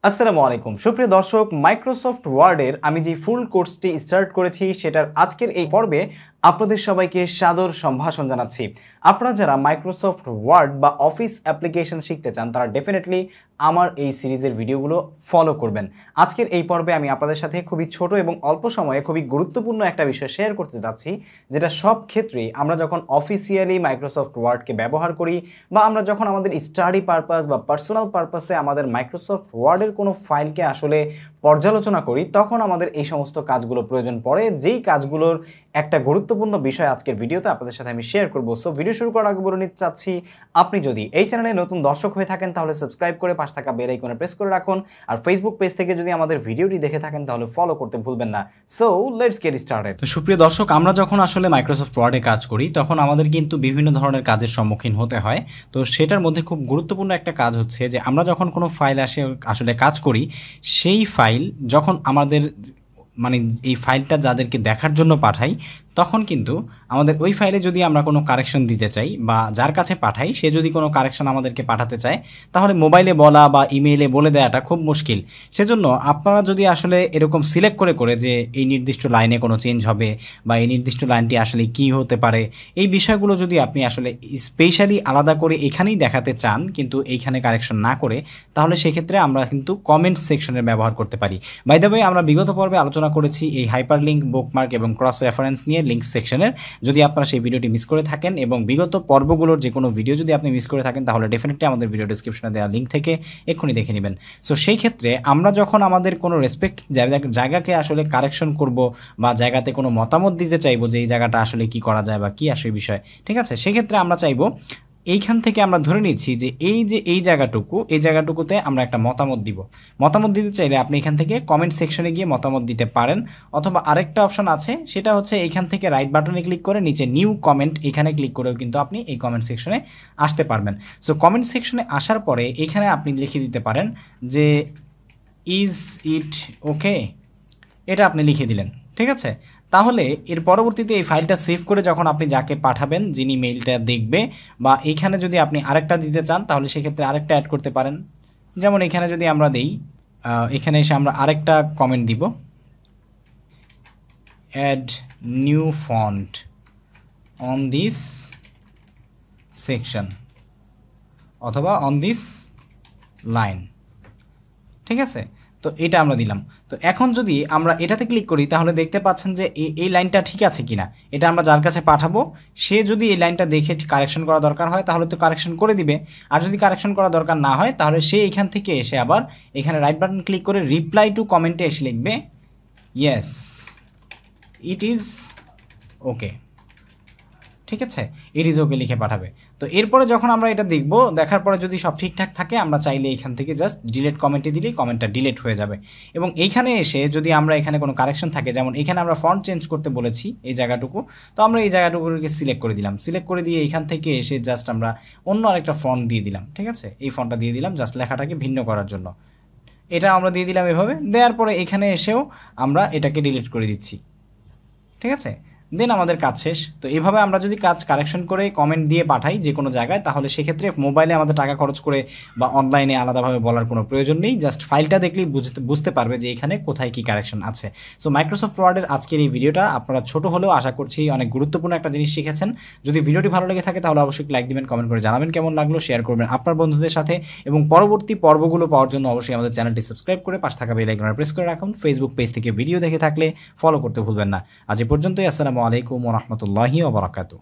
আসসালামু আলাইকুম সুপ্রিয় দর্শক, মাইক্রোসফট ওয়ার্ডের আমি যে ফুল কোর্সটি স্টার্ট করেছি সেটার আজকের এই পর্বে আপনাদের সবাইকে সাদর সম্ভাষণ জানাচ্ছি। আপনারা যারা মাইক্রোসফট ওয়ার্ড বা অফিস অ্যাপ্লিকেশন শিখতে চান তারা ডেফিনেটলি আমার এই সিরিজের ভিডিওগুলো ফলো করবেন। আজকের এই পর্বে আমি আপনাদের সাথে খুবই ছোট এবং অল্প সময়ে খুবই গুরুত্বপূর্ণ একটা বিষয় শেয়ার করতে যাচ্ছি, যেটা সব ক্ষেত্রেই আমরা যখন অফিসিয়ালি মাইক্রোসফট ওয়ার্ডকে ব্যবহার করি বা আমরা যখন আমাদের স্টাডি পারপাস বা পার্সোনাল পারপাসে আমাদের মাইক্রোসফট ওয়ার্ডের কোনো ফাইলকে আসলে পর্যালোচনা করি, তখন আমাদের এই সমস্ত কাজগুলো প্রয়োজন পড়ে, যেই কাজগুলোর একটা গুরুত্বপূর্ণ বিষয় আজকের ভিডিওতে আপনাদের সাথে আমি শেয়ার করব। সো ভিডিও শুরু করার আগে বলে নিতে চাচ্ছি, আপনি যদি এই চ্যানেলে নতুন দর্শক হয়ে থাকেন তাহলে সাবস্ক্রাইব করে পাশে থাকা বেল আইকনে প্রেস করে রাখুন, আর ফেসবুক পেজ থেকে যদি আমাদের ভিডিওটি দেখে থাকেন তাহলে ফলো করতে ভুলবেন না। So let's get started. তো সুপ্রিয় দর্শক, আমরা যখন আসলে মাইক্রোসফট ওয়ার্ডে কাজ করি তখন আমাদের কিন্তু বিভিন্ন ধরনের কাজের সম্মুখীন হতে হয়। তো সেটার মধ্যে খুব গুরুত্বপূর্ণ একটা কাজ হচ্ছে যে আমরা যখন কোনো ফাইল আসলে কাজ করি, সেই ফাইল যখন আমাদের এই ফাইলটা যাদেরকে দেখার জন্য পাঠাই, তখন কিন্তু আমাদের ওই ফাইলে যদি আমরা কোনো কারেকশন দিতে চাই বা যার কাছে পাঠাই সে যদি কোনো কারেকশন আমাদেরকে পাঠাতে চায়, তাহলে মোবাইলে বলা বা ইমেইলে বলে দেওয়াটা খুব মুশকিল। সেজন্য আপনারা যদি আসলে এরকম সিলেক্ট করে যে এই নির্দিষ্ট লাইনে কোনো চেঞ্জ হবে বা এই নির্দিষ্ট লাইনটি আসলে কি হতে পারে, এই বিষয়গুলো যদি আপনি আসলে স্পেশালি আলাদা করে এখানেই দেখাতে চান কিন্তু এইখানে কারেকশন না করে, তাহলে সেক্ষেত্রে আমরা কিন্তু কমেন্ট সেকশনের ব্যবহার করতে পারি। বাই দ্য ওয়ে, আমরা বিগত পর্বে আলোচনা করেছি এই হাইপারলিঙ্ক, বুকমার্ক এবং ক্রস রেফারেন্স নিয়ে লিঙ্ক সেকশনের। যদি আপনারা সেই ভিডিওটি মিস করে থাকেন এবং বিগত পর্বগুলোর যে কোনো ভিডিও যদি আপনি মিস করে থাকেন, তাহলে ডেফিনেটলি আমাদের ভিডিও ডিসক্রিপশনে দেওয়া লিঙ্ক থেকে এক্ষুনি দেখে নেবেন। সো সেই ক্ষেত্রে আমরা যখন আমাদের কোনো রেসপেক্ট জায়গাকে আসলে কারেকশন করব বা জায়গাতে কোনো মতামত দিতে চাইবো যে এই জায়গাটা আসলে কি করা যায় বা কি আসে বিষয়, ঠিক আছে, সেক্ষেত্রে আমরা চাইবো এইখান থেকে আমরা ধরে নিচ্ছি যে এই জায়গাটুকুতে আমরা একটা মতামত দিব। মতামত দিতে চাইলে আপনি এখান থেকে কমেন্ট সেকশনে গিয়ে মতামত দিতে পারেন, অথবা আরেকটা অপশন আছে, সেটা হচ্ছে এইখান থেকে রাইট বাটনে ক্লিক করে নিচে নিউ কমেন্ট এখানে ক্লিক করেও কিন্তু আপনি এই কমেন্ট সেকশনে আসতে পারবেন। সো কমেন্ট সেকশনে আসার পরে এখানে আপনি লিখে দিতে পারেন যে ইজ ইট ওকে, এটা আপনি লিখে দিলেন, ঠিক আছে। তাহলে এর পরবর্তীতে এই ফাইলটা সেভ করে যখন আপনি যাকে পাঠাবেন, যিনি মেইলটা দেখবে, বা এইখানে যদি আপনি আরেকটা দিতে চান তাহলে সেক্ষেত্রে আরেকটা অ্যাড করতে পারেন। যেমন এখানে যদি আমরা দেই, এখানে এসে আমরা আরেকটা কমেন্ট দিব, add new font on this section অথবা অন দিস লাইন, ঠিক আছে। তো এটা আমরা দিলাম। তো এখন যদি আমরা এটাতে ক্লিক করি তাহলে দেখতে পাচ্ছেন যে এই লাইনটা ঠিক আছে কিনা, এটা আমরা যার কাছে পাঠাবো সে যদি এই লাইনটা দেখে কারেকশন করা দরকার হয় তাহলে তো কারেকশন করে দিবে, আর যদি কারেকশন করা দরকার না হয় তাহলে সে এখান থেকে এসে আবার এখানে রাইট বাটন ক্লিক করে রিপ্লাই টু কমেন্টে এসে লিখবে ইয়েস ইট ইজ ওকে, ঠিক আছে, ইট ইজ ওকে লিখে পাঠাবে। তো এরপরে যখন আমরা এটা দেখব, দেখার পরে যদি সব ঠিকঠাক থাকে আমরা চাইলে এখান থেকে জাস্ট ডিলিট কমেন্টে দিলেই কমেন্টটা ডিলিট হয়ে যাবে। এবং এইখানে এসে যদি আমরা এখানে কোনো কারেকশন থাকে, যেমন এখানে আমরা ফন্ট চেঞ্জ করতে বলেছি এই জায়গাটুকু, তো আমরা এই জায়গাটুকুকে সিলেক্ট করে দিলাম। সিলেক্ট করে দিয়ে এখান থেকে এসে জাস্ট আমরা অন্য আরেকটা ফন্ট দিয়ে দিলাম, ঠিক আছে, এই ফন্টটা দিয়ে দিলাম জাস্ট লেখাটাকে ভিন্ন করার জন্য। এটা আমরা দিয়ে দিলাম এভাবে, দেওয়ার পরে এখানে এসেও আমরা এটাকে ডিলিট করে দিচ্ছি, ঠিক আছে, দেন আমাদের কাজ শেষ। তো এইভাবে আমরা যদি কাজ কারেকশন করে কমেন্ট দিয়ে পাঠাই যে কোনো জায়গায়, তাহলে সেক্ষেত্রে মোবাইলে আমাদের টাকা খরচ করে বা অনলাইনে আলাদাভাবে বলার কোনো প্রয়োজন নেই, জাস্ট ফাইলটা দেখলেই বুঝতে পারবে যে এখানে কোথায় কি কারেকশন আছে। সো মাইক্রোসফট ওয়ার্ডের আজকের এই ভিডিওটা আপনারা ছোট হলেও আশা করছি অনেক গুরুত্বপূর্ণ একটা জিনিস শিখেছেন। যদি ভিডিওটি ভালো লেগে থাকে তাহলে অবশ্যই লাইক দিবেন, কমেন্ট করে জানাবেন কেমন লাগলো, শেয়ার করবেন আপনার বন্ধুদের সাথে, এবং পরবর্তী পর্বগুলো পাওয়ার জন্য অবশ্যই আমাদের চ্যানেলটি সাবস্ক্রাইব করে পাশে থাকা বেল আইকনে প্রেস করে রাখুন। ফেসবুক পেজ থেকে ভিডিও দেখে থাকলে ফলো করতে ভুলবেন না। আজ এ পর্যন্তই। আসসালামু আলাইকুম ওয়া রাহমাতুল্লাহি ওয়া বারাকাতুহু।